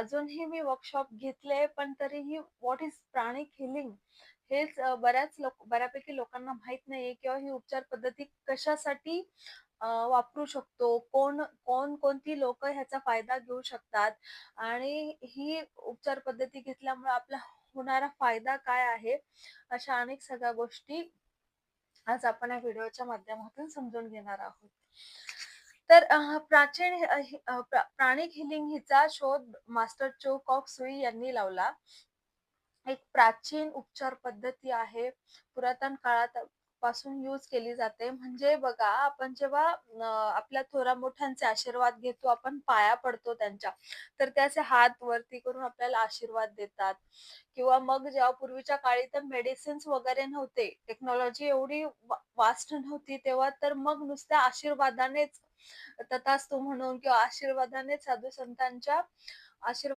अजूनही मी वर्कशॉप घेतले, पण तरीही व्हॉट इज प्राणिक हीलिंग हेच बऱ्यापैकी लोकांना माहीत नाहीये किंवा ही उपचार पद्धती कशासाठी वापरू शकतो. कोणती लोकं ह्याचा फायदा घेऊ शकतात आणि ही उपचार पद्धती घेतल्यामुळे आपला होणारा फायदा काय आहे? अशा अनेक सगळ्या गोष्टी आज आपण या व्हिडिओच्या माध्यमातून समजून घेणार आहोत. तर प्राचीन प्राणिक हिलिंग हिचा शोध मास्टर चो कॉक सुई यांनी लावला. एक प्राचीन उपचार पद्धती आहे. पुरातन काळात पासून यूज केली जाते. म्हणजे बघा, आपण जेव्हा आपल्या थोरा मोठ्यांचे आशीर्वाद घेतो, आपण पाया पडतो त्यांच्या, तर ते असे हात वरती करून आपल्याला आशीर्वाद देतात. किंवा मग जेव्हा पूर्वीच्या काळी तर मेडिसिन्स वगैरे नव्हते, टेक्नॉलॉजी एवढी वास्ट नव्हती तेव्हा, तर मग नुसत्या आशीर्वादानेच तथास्तु म्हणून किंवा आशीर्वादानेच साधू संतांच्या